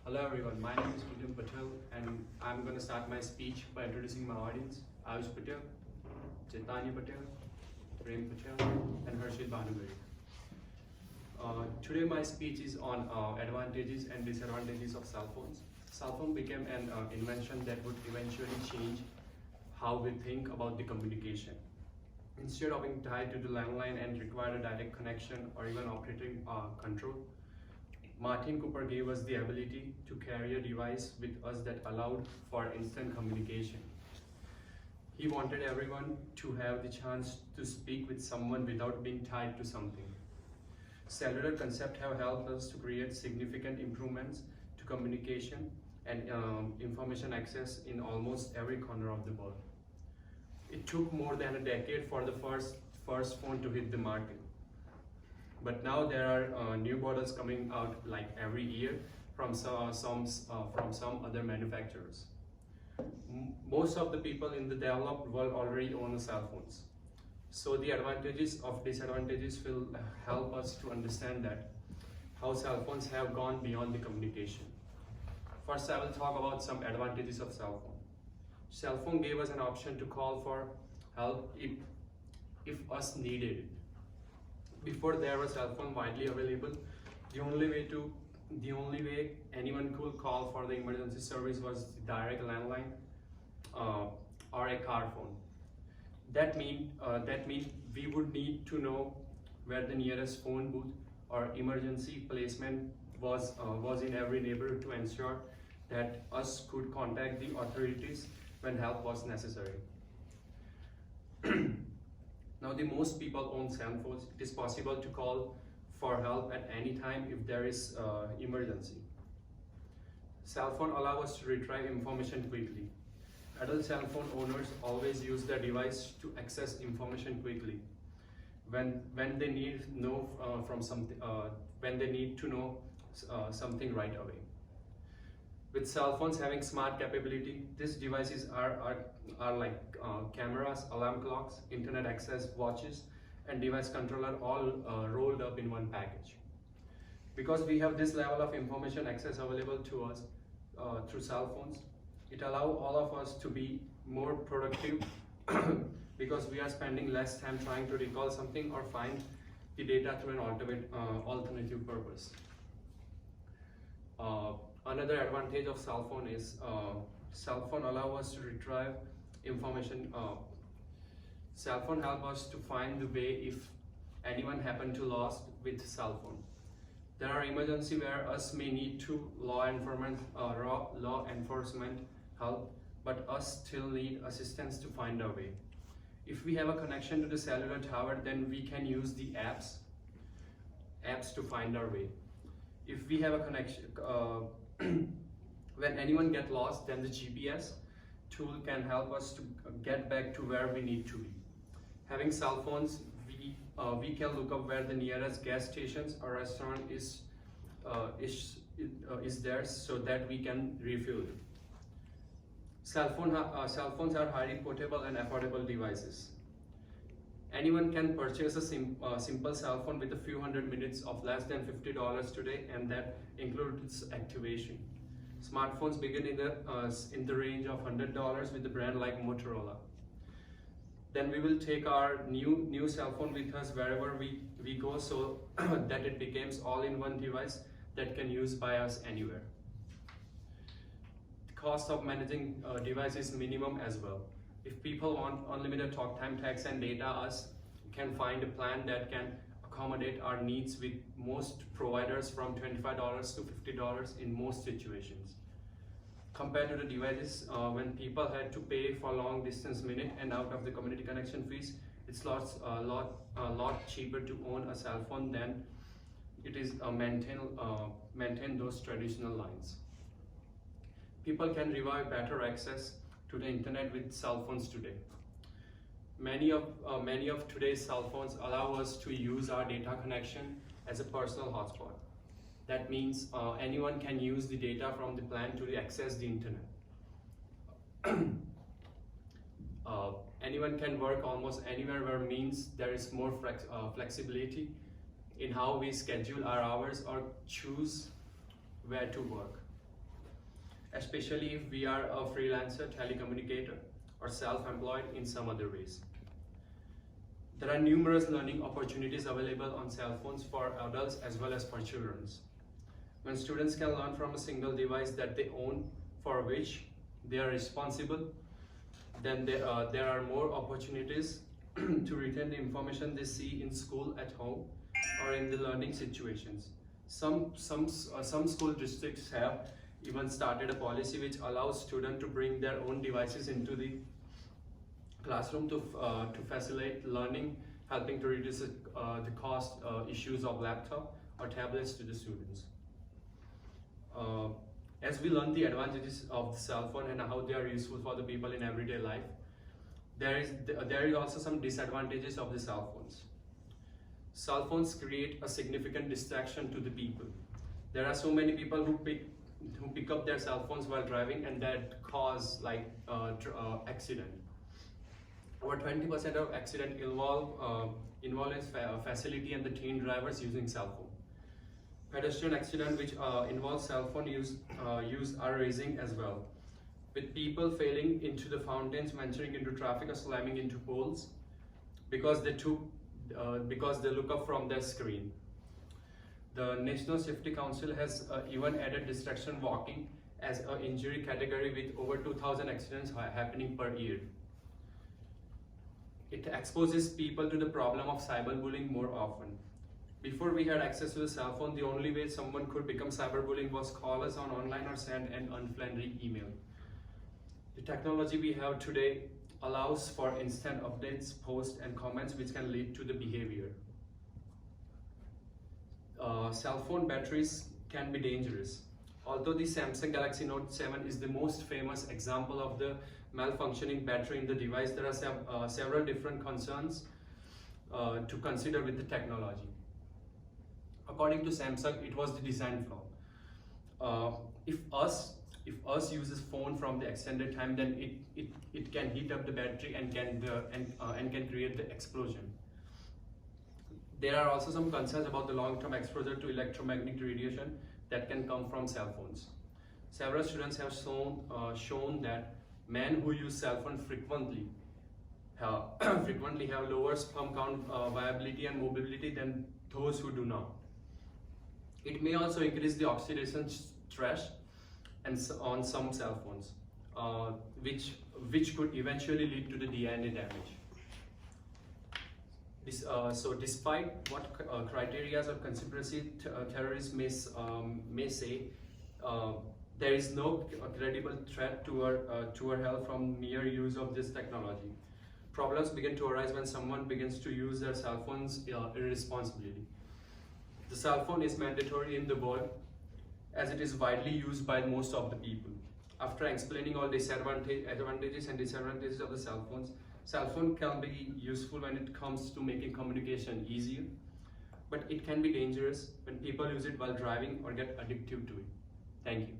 Hello everyone, my name is Putim Patel and I'm going to start my speech by introducing my audience. Ayush Patel, Chaitanya Patel, Prem Patel and Harshit Bhanugari. Today my speech is on advantages and disadvantages of cell phones. Cell phone became an invention that would eventually change how we think about the communication. Instead of being tied to the landline and require a direct connection or even operating control, Martin Cooper gave us the ability to carry a device with us that allowed for instant communication. He wanted everyone to have the chance to speak with someone without being tied to something. Cellular concepts have helped us to create significant improvements to communication and information access in almost every corner of the world. It took more than a decade for the first phone to hit the market. But now there are new models coming out like every year from some other manufacturers. Most of the people in the developed world already own cell phones. So the advantages of disadvantages will help us to understand that how cell phones have gone beyond the communication. First, I will talk about some advantages of cell phone. Cell phone gave us an option to call for help if us needed it. Before there was cell phone widely available, the only way anyone could call for the emergency service was the direct landline or a car phone. That mean we would need to know where the nearest phone booth or emergency placement was in every neighborhood to ensure that us could contact the authorities when help was necessary. Now, most people own cell phones. It is possible to call for help at any time if there is emergency. Cell phone allow us to retrieve information quickly. Adult cell phone owners always use their device to access information quickly when they need to know something right away. With cell phones having smart capability, these devices are like cameras, alarm clocks, internet access, watches, and device controller all rolled up in one package. Because we have this level of information access available to us through cell phones, it allows all of us to be more productive because we are spending less time trying to recall something or find the data through an alternative purpose. Another advantage of cell phone is cell phone allow us to retrieve information. Cell phone help us to find the way if anyone happen to lost with cell phone. There are emergency where us may need to law enforcement help, but us still need assistance to find our way. If we have a connection to the cellular tower, then we can use the apps to find our way. If we have a connection, when anyone get lost, then the GPS tool can help us to get back to where we need to be. Having cell phones, we can look up where the nearest gas stations or restaurant is there so that we can refuel it. Cell phones are highly portable and affordable devices. Anyone can purchase a simple cell phone with a few hundred minutes of less than $50 today, and that includes activation. Smartphones begin in the range of $100 with a brand like Motorola. Then we will take our new cell phone with us wherever we go, so that it becomes all-in-one device that can use by us anywhere. The cost of managing a device is minimum as well. If people want unlimited talk time, text, and data, us can find a plan that can accommodate our needs with most providers from $25 to $50 in most situations. Compared to the devices, when people had to pay for long distance minute and out of the community connection fees, it's a lot cheaper to own a cell phone than it is maintain those traditional lines. People can revive better access to the internet with cell phones today. Many of today's cell phones allow us to use our data connection as a personal hotspot. That means anyone can use the data from the plan to access the internet. Anyone can work almost anywhere where means there is more flexibility in how we schedule our hours or choose where to work. especially if we are a freelancer, telecommunicator, or self-employed in some other ways. There are numerous learning opportunities available on cell phones for adults as well as for children. When students can learn from a single device that they own, for which they are responsible, then there are more opportunities to retain the information they see in school, at home, or in the learning situations. Some school districts have even started a policy which allows students to bring their own devices into the classroom to facilitate learning, helping to reduce the cost issues of laptop or tablets to the students. As we learn the advantages of the cell phone and how they are useful for the people in everyday life, there is also some disadvantages of the cell phones. Cell phones create a significant distraction to the people. There are so many people who pick up their cell phones while driving, and that cause accident. Over 20% of accidents involve facility and the teen drivers using cell phone. Pedestrian accident which involve cell phone use are rising as well, with people falling into the fountains, venturing into traffic, or slamming into poles because they look up from their screen. The National Safety Council has even added distraction walking as an injury category, with over 2,000 accidents happening per year. It exposes people to the problem of cyberbullying more often. Before we had access to the cell phone, the only way someone could become cyberbullying was call us on online or send an unfriendly email. The technology we have today allows for instant updates, posts, and comments which can lead to the behavior. Cell phone batteries can be dangerous. Although the Samsung Galaxy Note 7 is the most famous example of the malfunctioning battery in the device, there are several different concerns to consider with the technology. According to Samsung, it was the design flaw. If us uses phone from the extended time, then it can heat up the battery and can create the explosion. There are also some concerns about the long-term exposure to electromagnetic radiation that can come from cell phones. Several students have shown that men who use cell phone frequently have lower sperm count viability and mobility than those who do not. It may also increase the oxidation stress on some cell phones, which could eventually lead to the DNA damage. So despite what criteria or conspiracy theorists may say, there is no credible threat to our health from mere use of this technology. Problems begin to arise when someone begins to use their cell phones irresponsibly. The cell phone is mandatory in the world as it is widely used by most of the people. After explaining all advantages and disadvantages of the cell phone can be useful when it comes to making communication easier, but it can be dangerous when people use it while driving or get addictive to it. Thank you.